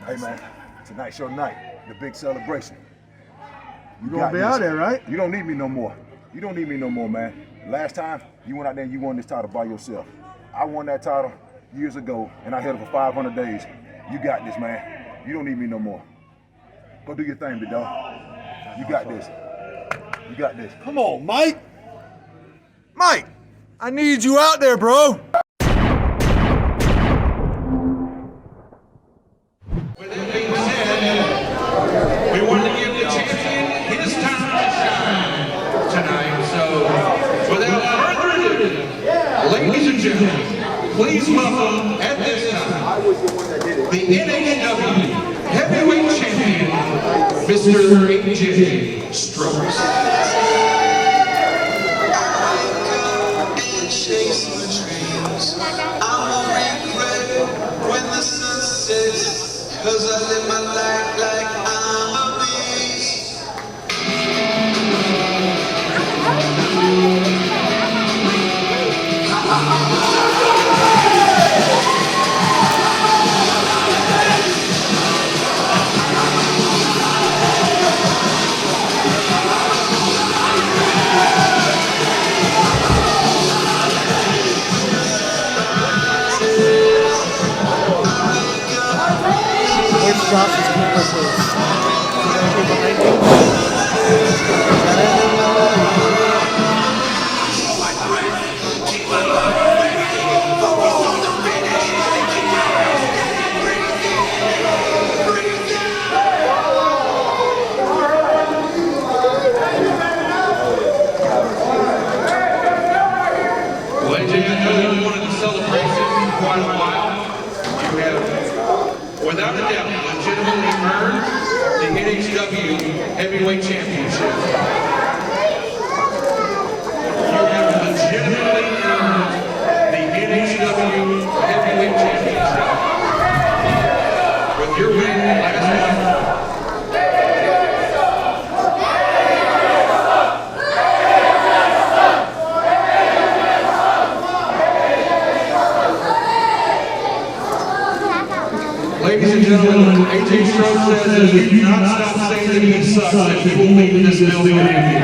Hey man, tonight's your night, the big celebration. You gonna be out there, right? You don't need me no more. You don't need me no more, man. Last time, you went out there and you won this title by yourself. I won that title years ago, and I held it for 500 days. You got this, man. You don't need me no more. Go do your thing, big dog. You got this. You got this. Come on, Mike. Mike, I need you out there, bro. With that being said, we want to give the champion his time to shine tonight. So, without further ado, ladies and gentlemen, please welcome at this time the NHW Heavyweight Champion, Mr. AJ Strokes. Cause I live my life like I'm a beast. Which Josh's keeper is? Well, AJ, I know you wanted the celebration for quite a while. You have, without a doubt, legitimately earned the NHW Heavyweight Championship. You have legitimately earned the NHW Heavyweight Championship. With your win last month. Ladies and gentlemen, AJ Strokes says that if you do not stop saying that he sucks, that he will leave this building immediately.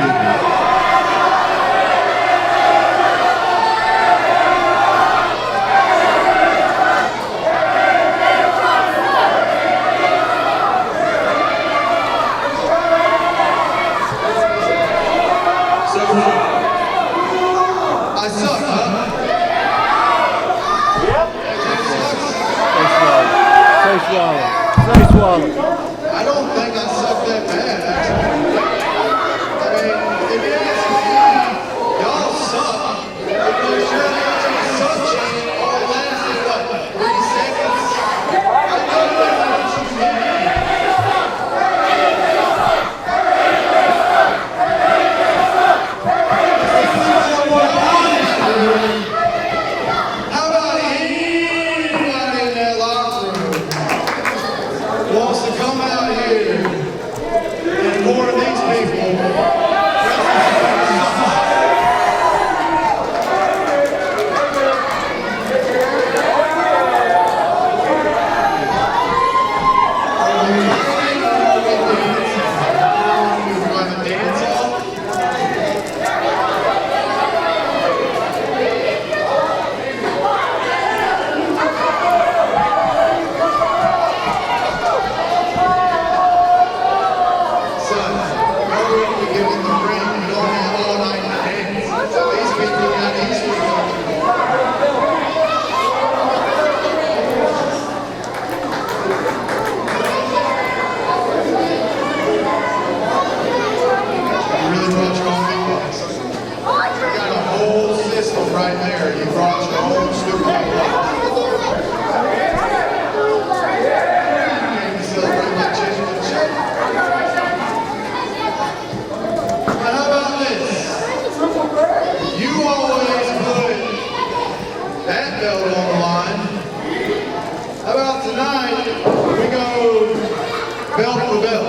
I suck, huh? Say swallow. I don't think I suck that bad, actually. I mean, if you ask me, y'all suck. Because your suck chant only lasted, what, 3 seconds? I know what you mean. How about anybody in that locker room wants to come out here and more of these people? Right there, you brought your own stupid luck. You came to celebrate that championship. But how about this? You always put that belt on the line. How about tonight, we go belt for belt?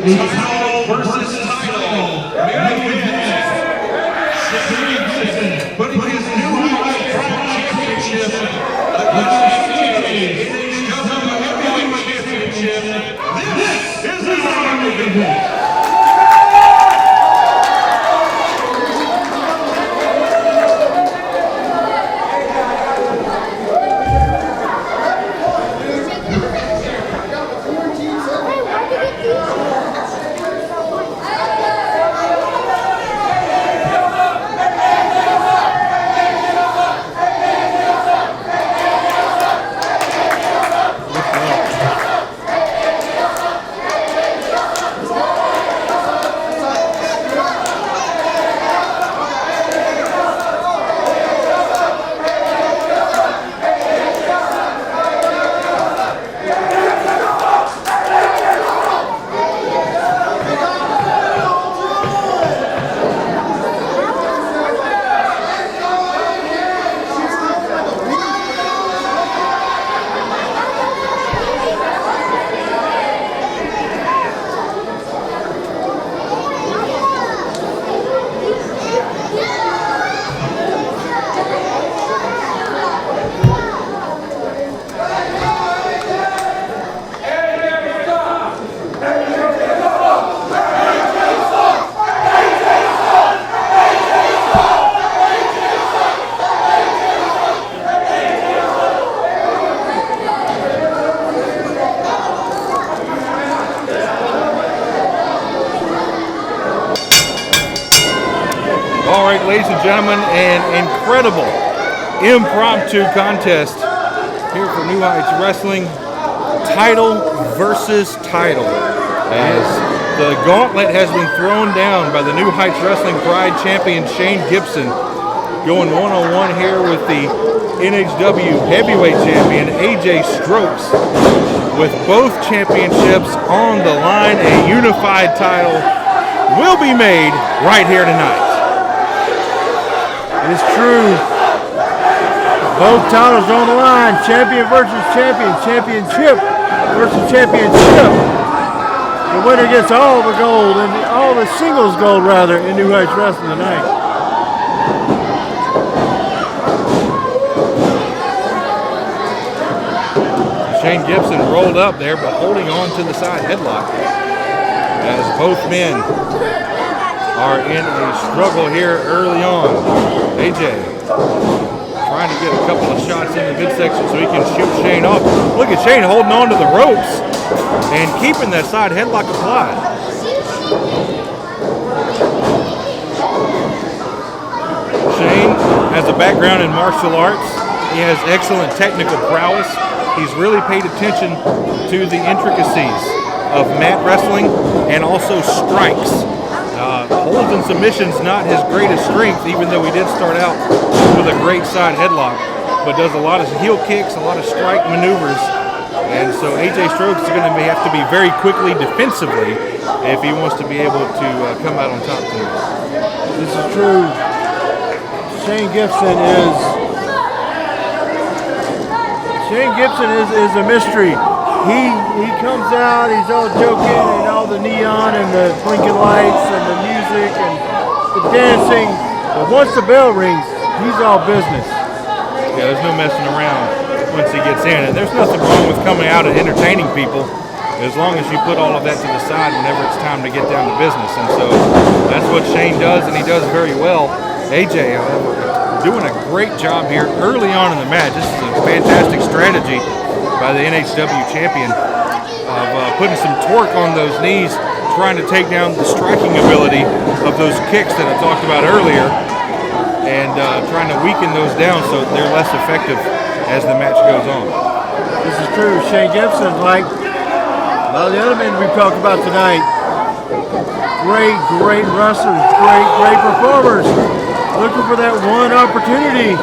title versus title. Main event. Shane Gibson putting his new High Pride Championship against NHW Heavyweight Championship. This is our main event. All right, ladies and gentlemen, an incredible impromptu contest here for New Heights Wrestling. Title versus title, as the gauntlet has been thrown down by the New Heights Wrestling Pride champion Shane Gibson, going one-on-one here with the NHW heavyweight champion AJ Strokes. With both championships on the line, a unified title will be made right here tonight. It's true. Both titles on the line. Champion versus champion. Championship versus championship. The winner gets all the gold and all the singles gold rather in New Heights Wrestling tonight. Shane Gibson rolled up there, but holding on to the side headlock as both men are in a struggle here early on. AJ trying to get a couple of shots in the midsection so he can shoot Shane off. Look at Shane holding on to the ropes and keeping that side headlock applied. Shane has a background in martial arts. He has excellent technical prowess. He's really paid attention to the intricacies of mat wrestling and also strikes. Holds and submissions not his greatest strength, even though he did start out with a great side headlock, but does a lot of heel kicks, a lot of strike maneuvers, and so AJ Strokes is going to have to be very quickly defensively if he wants to be able to come out on top tonight. This is true. Shane Gibson is a mystery. He comes out, he's all joking and all the neon and the blinking lights and the music and the dancing. But once the bell rings, he's all business. Yeah, there's no messing around once he gets in. And there's nothing wrong with coming out and entertaining people as long as you put all of that to the side whenever it's time to get down to business. And so that's what Shane does, and he does very well. AJ, however, doing a great job here early on in the match. This is a fantastic strategy by the NHW champion of putting some torque on those knees, trying to take down the striking ability of those kicks that I talked about earlier, and trying to weaken those down so they're less effective as the match goes on. This is true. Shane Gibson, like a lot of the other men we've talked about tonight, great wrestlers, great performers, looking for that one opportunity.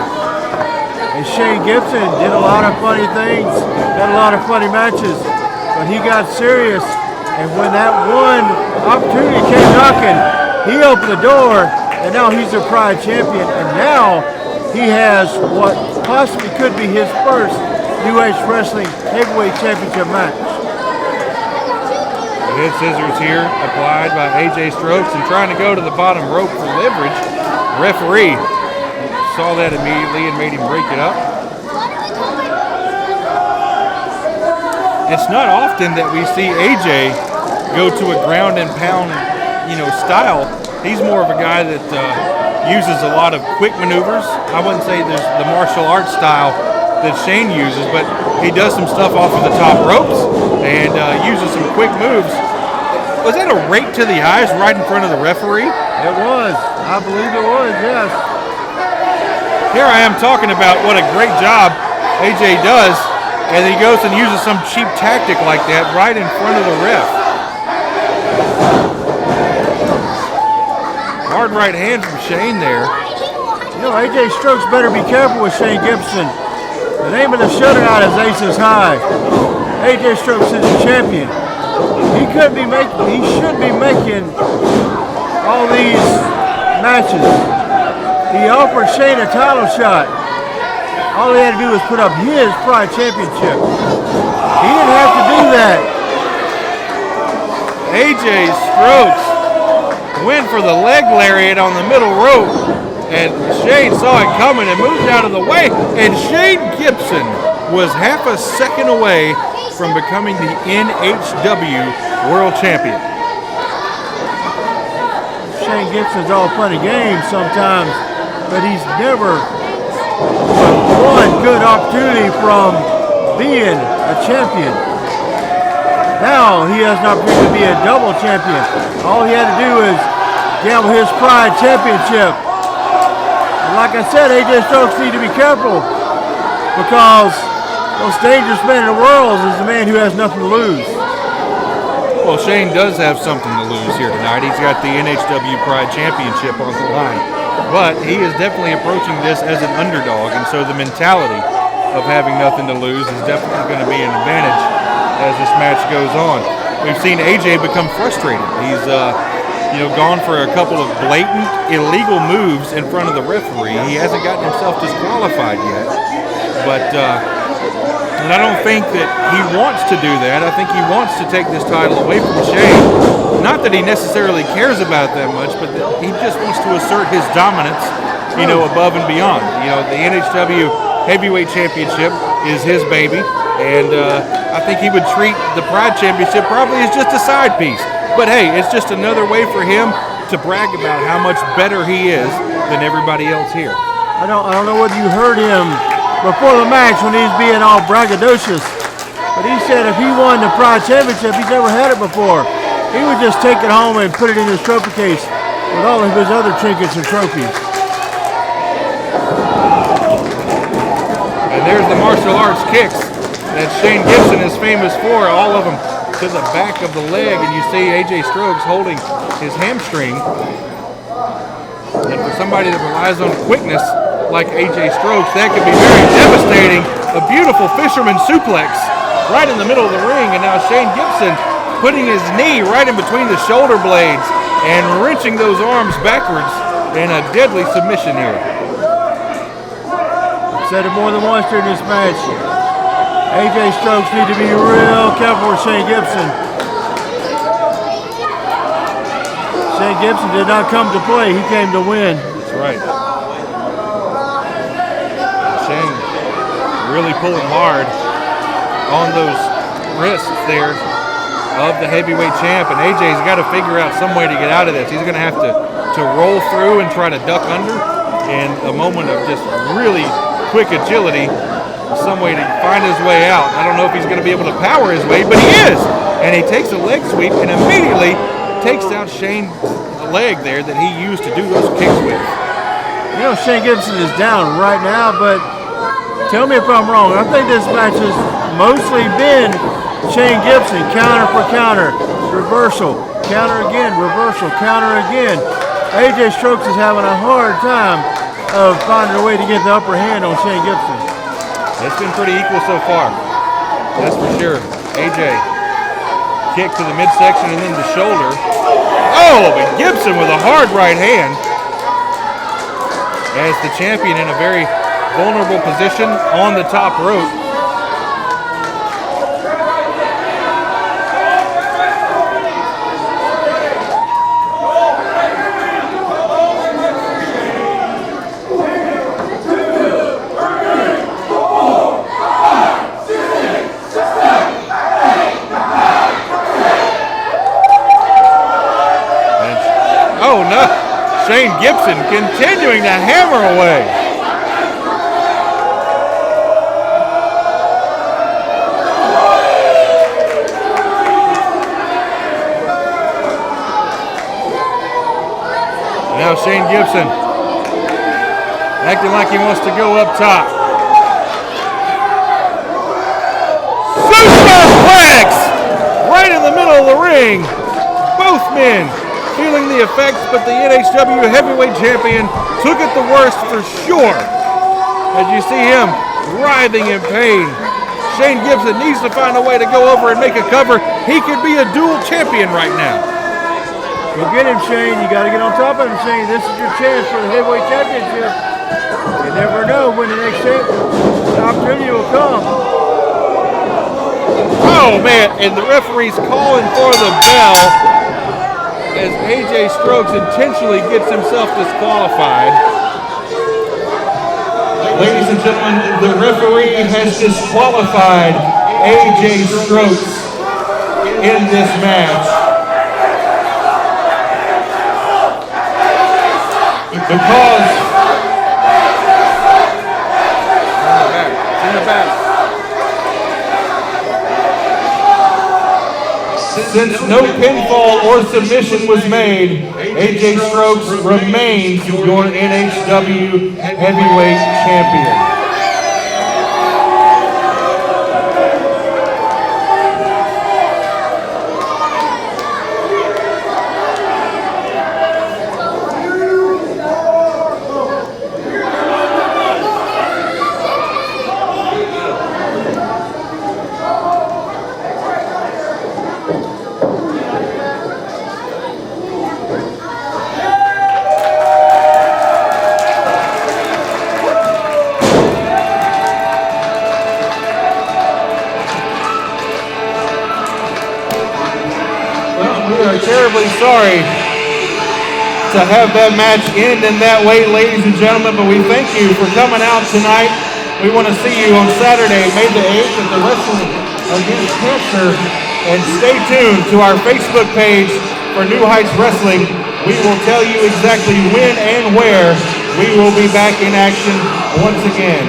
And Shane Gibson did a lot of funny things, had a lot of funny matches, but he got serious. And when that one opportunity came knocking, he opened the door, and now he's a Pride champion. And now he has what possibly could be his first New Heights Wrestling Heavyweight Championship match. Head scissors here applied by AJ Strokes and trying to go to the bottom rope for leverage. Referee saw that immediately and made him break it up. It's not often that we see AJ go to a ground and pound, style. He's more of a guy that uses a lot of quick maneuvers. I wouldn't say there's the martial arts style that Shane uses, but he does some stuff off of the top ropes and uses some quick moves. Was that a rake to the eyes right in front of the referee? It was. I believe it was, yes. Here I am talking about what a great job AJ does, and he goes and uses some cheap tactic like that right in front of the ref. Hard right hand from Shane there. AJ Strokes better be careful with Shane Gibson. The name of the shutout is Aces High. AJ Strokes is the champion. He should be making all these matches. He offered Shane a title shot. All he had to do was put up his Pride Championship. He didn't have to do that. AJ Strokes went for the leg lariat on the middle rope, and Shane saw it coming and moved out of the way, and Shane Gibson was half a second away from becoming the NHW World Champion. Shane Gibson's all fun and games sometimes, but he's never one good opportunity from being a champion. Now he has an opportunity to be a double champion. All he had to do is gamble his Pride Championship. And like I said, AJ Strokes need to be careful because the most dangerous man in the world is the man who has nothing to lose. Well, Shane does have something to lose here tonight. He's got the NHW Pride Championship on the line. But he is definitely approaching this as an underdog, and so the mentality of having nothing to lose is definitely going to be an advantage as this match goes on. We've seen AJ become frustrated. He's gone for a couple of blatant illegal moves in front of the referee. He hasn't gotten himself disqualified yet, but and I don't think that he wants to do that. I think he wants to take this title away from Shane. Not that he necessarily cares about it that much, but that he just wants to assert his dominance, above and beyond. The NHW Heavyweight Championship is his baby, and I think he would treat the Pride Championship probably as just a side piece. But hey, it's just another way for him to brag about how much better he is than everybody else here. I don't know whether you heard him before the match when he's being all braggadocious, but he said if he won the Pride Championship, he's never had it before. He would just take it home and put it in his trophy case with all of his other trinkets and trophies. And there's the martial arts kicks that Shane Gibson is famous for, all of them to the back of the leg, and you see AJ Strokes holding his hamstring. And for somebody that relies on quickness like AJ Strokes, that could be very devastating. A beautiful fisherman suplex right in the middle of the ring, and now Shane Gibson putting his knee right in between the shoulder blades and wrenching those arms backwards in a deadly submission here. I've said it more than once during this match. AJ Strokes need to be real careful with Shane Gibson. Shane Gibson did not come to play, he came to win. That's right. Shane really pulling hard on those wrists there of the heavyweight champ, and AJ's got to figure out some way to get out of this. He's going to have to roll through and try to duck under, and a moment of just really quick agility, some way to find his way out. I don't know if he's going to be able to power his way, but he is, and he takes a leg sweep and immediately takes out Shane's leg there that he used to do those kicks with. Shane Gibson is down right now, but tell me if I'm wrong. I think this match has mostly been Shane Gibson, counter for counter, reversal, counter again, reversal, counter again. AJ Strokes is having a hard time of finding a way to get the upper hand on Shane Gibson. It's been pretty equal so far, that's for sure. AJ, kick to the midsection and then the shoulder. Oh, but Gibson with a hard right hand as the champion in a very vulnerable position on the top rope. Shane Gibson continuing to hammer away. Now Shane Gibson acting like he wants to go up top. Suplex right in the middle of the ring. Both men feeling the effects, but the NHW heavyweight champion took it the worst for sure. As you see him writhing in pain. Shane Gibson needs to find a way to go over and make a cover. He could be a dual champion right now. Go get him, Shane. You got to get on top of him, Shane. This is your chance for the heavyweight championship. You never know when the next opportunity will come. Oh, man, and the referee's calling for the bell as AJ Strokes intentionally gets himself disqualified. Ladies and gentlemen, the referee has disqualified AJ Strokes in this match. Because in the back. since no pinfall or submission was made, AJ Strokes remains your NHW heavyweight champion. Terribly sorry to have that match end in that way, ladies and gentlemen, but we thank you for coming out tonight. We want to see you on Saturday, May the 8th at the Wrestling Against Cancer, and stay tuned to our Facebook page for New Heights Wrestling. We will tell you exactly when and where we will be back in action once again.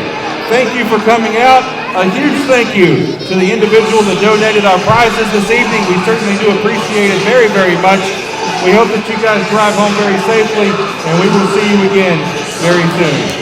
Thank you for coming out. A huge thank you to the individual that donated our prizes this evening. We certainly do appreciate it very, very much. We hope that you guys drive home very safely, and we will see you again very soon.